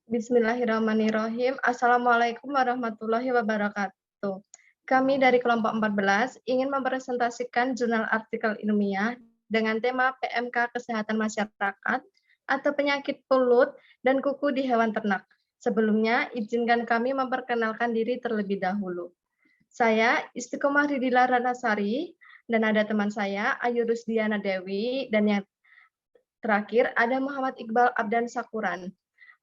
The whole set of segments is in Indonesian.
Bismillahirrahmanirrahim. Assalamualaikum warahmatullahi wabarakatuh. Kami dari kelompok 14 ingin mempresentasikan jurnal artikel ilmiah dengan tema PMK Kesehatan Masyarakat atau penyakit mulut dan kuku di hewan ternak. Sebelumnya, izinkan kami memperkenalkan diri terlebih dahulu. Saya Istiqomah Ridila Ranasari, dan ada teman saya Ayu Rusdiana Dewi, dan yang terakhir ada Muhammad Iqbal Abdan Sakuran.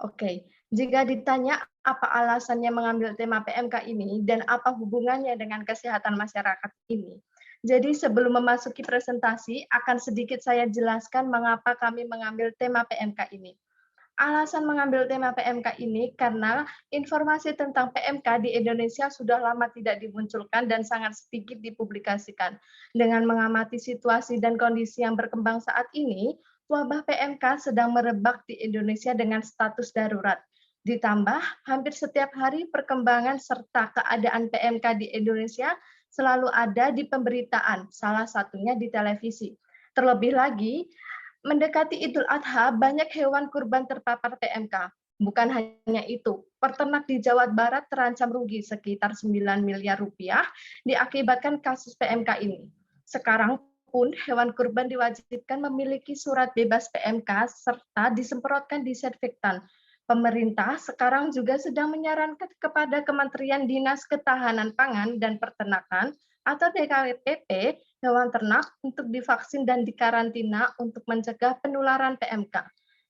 Oke, jika ditanya apa alasannya mengambil tema PMK ini dan apa hubungannya dengan kesehatan masyarakat ini. Jadi sebelum memasuki presentasi, akan sedikit saya jelaskan mengapa kami mengambil tema PMK ini. Alasan mengambil tema PMK ini karena informasi tentang PMK di Indonesia sudah lama tidak dimunculkan dan sangat sedikit dipublikasikan. Dengan mengamati situasi dan kondisi yang berkembang saat ini, wabah PMK sedang merebak di Indonesia dengan status darurat. Ditambah, hampir setiap hari perkembangan serta keadaan PMK di Indonesia selalu ada di pemberitaan, salah satunya di televisi. Terlebih lagi, mendekati Idul Adha, banyak hewan kurban terpapar PMK. Bukan hanya itu, peternak di Jawa Barat terancam rugi sekitar 9 miliar rupiah diakibatkan kasus PMK ini. Sekarang pun hewan kurban diwajibkan memiliki surat bebas PMK serta disemprotkan disinfektan. Pemerintah sekarang juga sedang menyarankan kepada Kementerian Dinas Ketahanan Pangan dan Peternakan atau DKWPP hewan ternak untuk divaksin dan dikarantina untuk mencegah penularan PMK.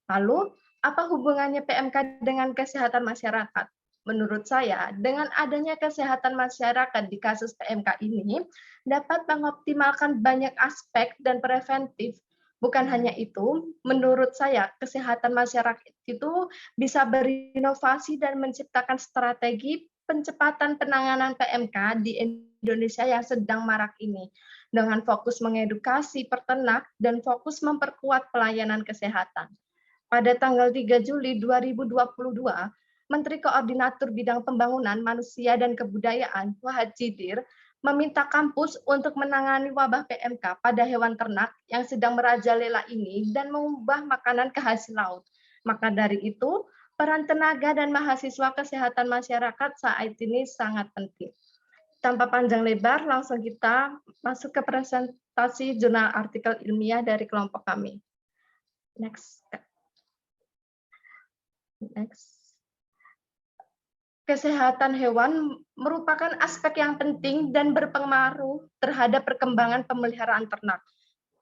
Lalu, apa hubungannya PMK dengan kesehatan masyarakat? Menurut saya, dengan adanya kesehatan masyarakat di kasus PMK ini, dapat mengoptimalkan banyak aspek dan preventif. Bukan hanya itu, menurut saya, kesehatan masyarakat itu bisa berinovasi dan menciptakan strategi pencepatan penanganan PMK di Indonesia yang sedang marak ini, dengan fokus mengedukasi peternak dan fokus memperkuat pelayanan kesehatan. Pada tanggal 3 Juli 2022, Menteri Koordinator Bidang Pembangunan Manusia dan Kebudayaan, Wahid Jidir, meminta kampus untuk menangani wabah PMK pada hewan ternak yang sedang merajalela ini dan mengubah makanan ke hasil laut. Maka dari itu, peran tenaga dan mahasiswa kesehatan masyarakat saat ini sangat penting. Tanpa panjang lebar, langsung kita masuk ke presentasi jurnal artikel ilmiah dari kelompok kami. Next. Next. Kesehatan hewan merupakan aspek yang penting dan berpengaruh terhadap perkembangan pemeliharaan ternak.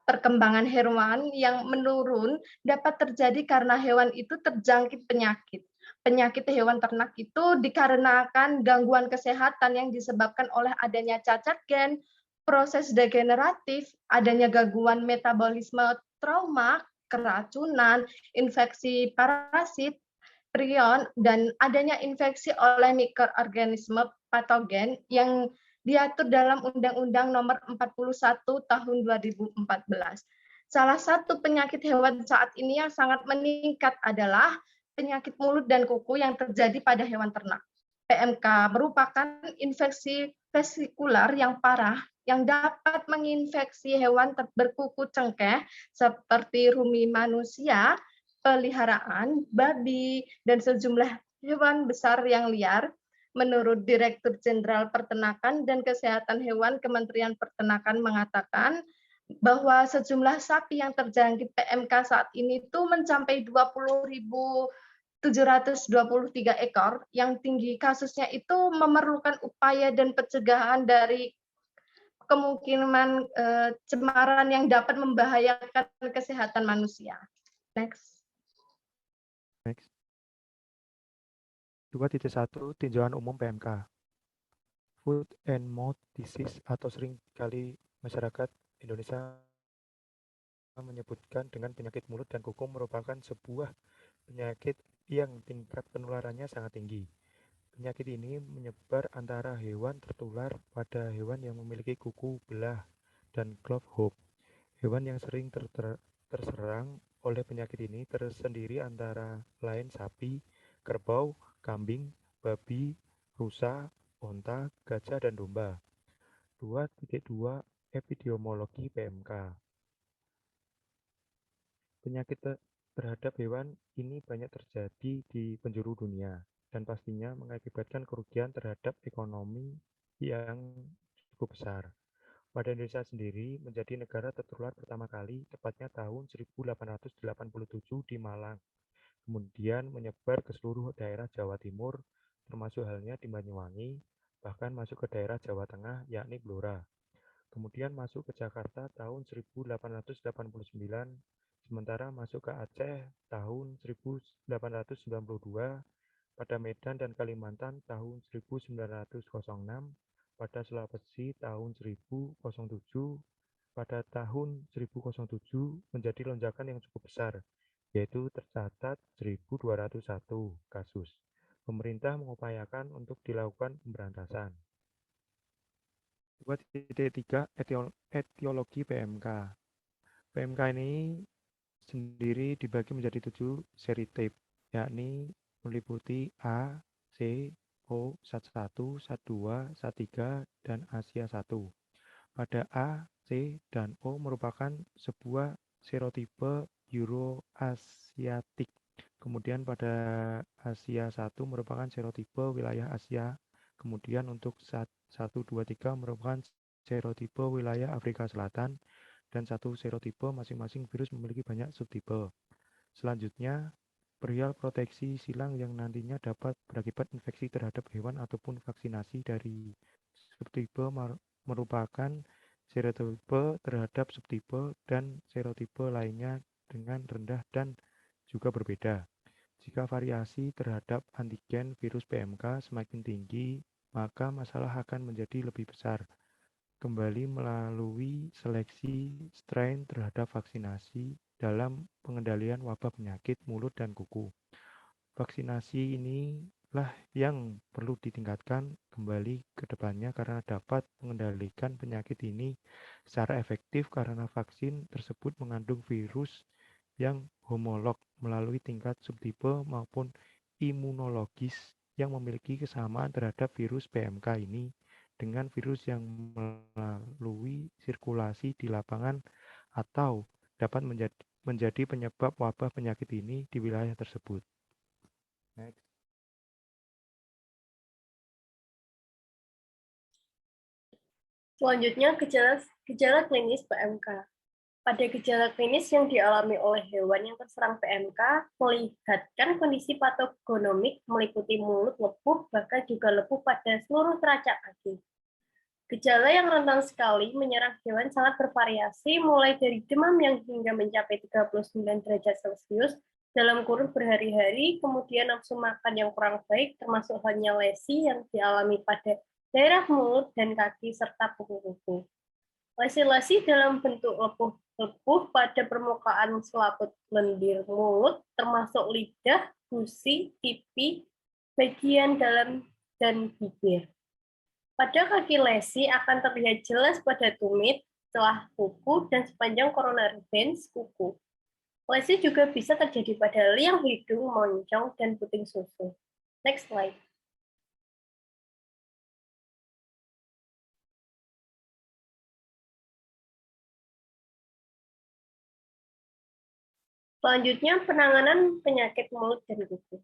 Perkembangan hewan yang menurun dapat terjadi karena hewan itu terjangkit penyakit. Penyakit hewan ternak itu dikarenakan gangguan kesehatan yang disebabkan oleh adanya cacat gen, proses degeneratif, adanya gangguan metabolisme, trauma, keracunan, infeksi parasit, prion, dan adanya infeksi oleh mikroorganisme patogen yang diatur dalam Undang-Undang Nomor 41 Tahun 2014. Salah satu penyakit hewan saat ini yang sangat meningkat adalah penyakit mulut dan kuku yang terjadi pada hewan ternak. PMK merupakan infeksi vesikular yang parah yang dapat menginfeksi hewan berkuku cengkeh seperti rumit manusia, peliharaan, babi, dan sejumlah hewan besar yang liar. Menurut Direktur Jenderal Peternakan dan Kesehatan Hewan Kementerian Peternakan mengatakan bahwa sejumlah sapi yang terjangkit PMK saat ini itu mencapai 20.723 ekor, yang tinggi kasusnya itu memerlukan upaya dan pencegahan dari kemungkinan cemaran yang dapat membahayakan kesehatan manusia. Next. Next. 2.1 Tinjauan umum PMK. Food and Mouth Disease atau sering kali masyarakat Indonesia menyebutkan dengan penyakit mulut dan kuku merupakan sebuah penyakit yang tingkat penularannya sangat tinggi. Penyakit ini menyebar antara hewan tertular pada hewan yang memiliki kuku belah dan glove hook. Hewan yang sering terserang oleh penyakit ini tersendiri antara lain sapi, kerbau, kambing, babi, rusa, onta, gajah, dan domba. 2.2 Epidemiologi PMK. Penyakit terhadap hewan ini banyak terjadi di penjuru dunia dan pastinya mengakibatkan kerugian terhadap ekonomi yang cukup besar. Pada Indonesia sendiri menjadi negara tertular pertama kali tepatnya tahun 1887 di Malang. Kemudian menyebar ke seluruh daerah Jawa Timur, termasuk halnya di Banyuwangi, bahkan masuk ke daerah Jawa Tengah yakni Blora. Kemudian masuk ke Jakarta tahun 1889, sementara masuk ke Aceh tahun 1892, pada Medan dan Kalimantan tahun 1906, pada Sulawesi tahun 1007, pada tahun 1007 menjadi lonjakan yang cukup besar, yaitu tercatat 1201 kasus. Pemerintah mengupayakan untuk dilakukan pemberantasan. 2.3 Etiologi PMK. PMK ini sendiri dibagi menjadi 7 seri type, yakni meliputi A, C, O, SAT1, SAT2, SAT3, dan Asia 1. Pada A, C, dan O merupakan sebuah serotipe Euroasiatik. Kemudian pada Asia 1 merupakan serotipe wilayah Asia. Kemudian untuk SAT1, 2, 3 merupakan serotipe wilayah Afrika Selatan, dan satu serotipe masing-masing virus memiliki banyak subtipe. Selanjutnya, perihal proteksi silang yang nantinya dapat berakibat infeksi terhadap hewan ataupun vaksinasi dari subtipe merupakan serotipe terhadap subtipe dan serotipe lainnya dengan rendah dan juga berbeda. Jika variasi terhadap antigen virus PMK semakin tinggi, maka masalah akan menjadi lebih besar. Kembali melalui seleksi strain terhadap vaksinasi dalam pengendalian wabah penyakit mulut dan kuku. Vaksinasi inilah yang perlu ditingkatkan kembali ke depannya karena dapat mengendalikan penyakit ini secara efektif karena vaksin tersebut mengandung virus yang homolog melalui tingkat subtipe maupun imunologis yang memiliki kesamaan terhadap virus PMK ini dengan virus yang melalui sirkulasi di lapangan atau dapat menjadi penyebab wabah penyakit ini di wilayah tersebut. Next. Selanjutnya, gejala klinis PMK. Pada gejala klinis yang dialami oleh hewan yang terserang PMK melihatkan kondisi patogenomik meliputi mulut lepuh, bahkan juga lepuh pada seluruh teracak kaki. Gejala yang rentan sekali menyerang hewan sangat bervariasi, mulai dari demam yang hingga mencapai 39 derajat Celcius dalam kurun berhari-hari, kemudian nafsu makan yang kurang baik, termasuk halnya lesi yang dialami pada daerah mulut dan kaki, serta kuku-kuku. Lesi-lesi dalam bentuk lepuh pada permukaan selaput lendir mulut, termasuk lidah, gusi, pipi, bagian dalam, dan bibir. Pada kaki lesi akan terlihat jelas pada tumit, celah kuku, dan sepanjang coronary veins kuku. Lesi juga bisa terjadi pada liang hidung, moncong, dan puting susu. Next slide. Selanjutnya, penanganan penyakit mulut dan kuku.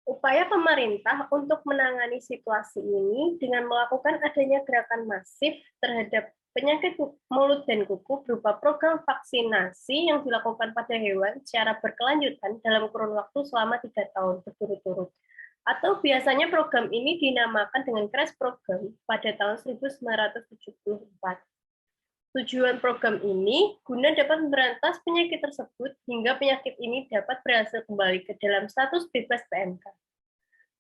Upaya pemerintah untuk menangani situasi ini dengan melakukan adanya gerakan masif terhadap penyakit mulut dan kuku berupa program vaksinasi yang dilakukan pada hewan secara berkelanjutan dalam kurun waktu selama 3 tahun berturut-turut. Atau biasanya program ini dinamakan dengan CRASH program pada tahun 1974. Tujuan program ini guna dapat memberantas penyakit tersebut hingga penyakit ini dapat berhasil kembali ke dalam status bebas PMK.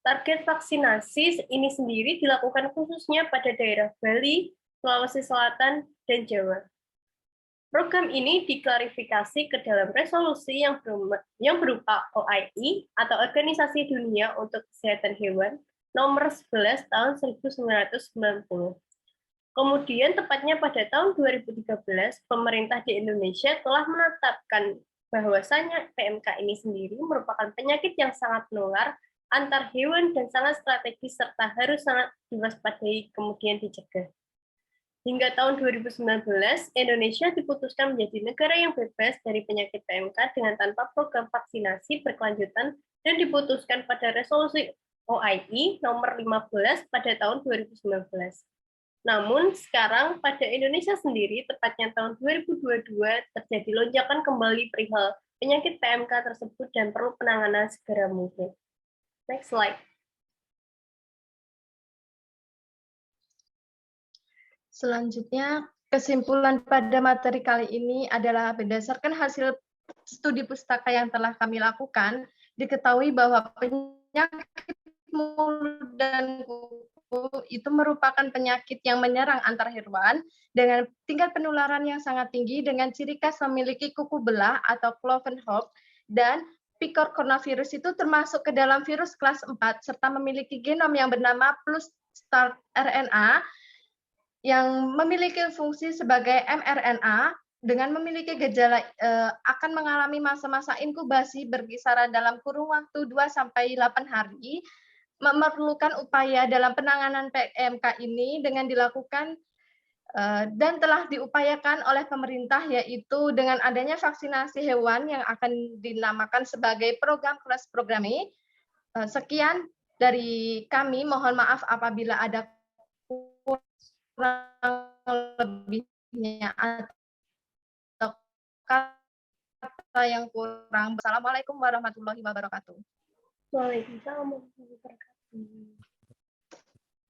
Target vaksinasi ini sendiri dilakukan khususnya pada daerah Bali, Sulawesi Selatan, dan Jawa. Program ini diklarifikasi ke dalam resolusi yang berupa OIE atau Organisasi Dunia untuk Kesehatan Hewan nomor 11 tahun 1990. Kemudian tepatnya pada tahun 2013, pemerintah di Indonesia telah menetapkan bahwasanya PMK ini sendiri merupakan penyakit yang sangat menular antar hewan dan sangat strategis serta harus sangat diwaspadai kemudian dicegah. Hingga tahun 2019, Indonesia diputuskan menjadi negara yang bebas dari penyakit PMK dengan tanpa program vaksinasi berkelanjutan dan diputuskan pada resolusi OIE nomor 15 pada tahun 2019. Namun sekarang pada Indonesia sendiri, tepatnya tahun 2022, terjadi lonjakan kembali perihal penyakit PMK tersebut dan perlu penanganan segera mungkin. Next slide. Selanjutnya, kesimpulan pada materi kali ini adalah berdasarkan hasil studi pustaka yang telah kami lakukan, diketahui bahwa penyakit mulut dan kuku itu merupakan penyakit yang menyerang antar hewan dengan tingkat penularan yang sangat tinggi dengan ciri khas memiliki kuku belah atau cloven hoof, dan Picor coronavirus itu termasuk ke dalam virus kelas 4 serta memiliki genom yang bernama plus start RNA yang memiliki fungsi sebagai mRNA dengan memiliki gejala akan mengalami masa-masa inkubasi berkisaran dalam kurun waktu 2-8 hari, memerlukan upaya dalam penanganan PMK ini dengan dilakukan dan telah diupayakan oleh pemerintah, yaitu dengan adanya vaksinasi hewan yang akan dinamakan sebagai program cross programi. Sekian dari kami, mohon maaf apabila ada kurang lebihnya atau kata yang kurang. Assalamualaikum warahmatullahi wabarakatuh. Waalaikumsalam warahmatullahi wabarakatuh.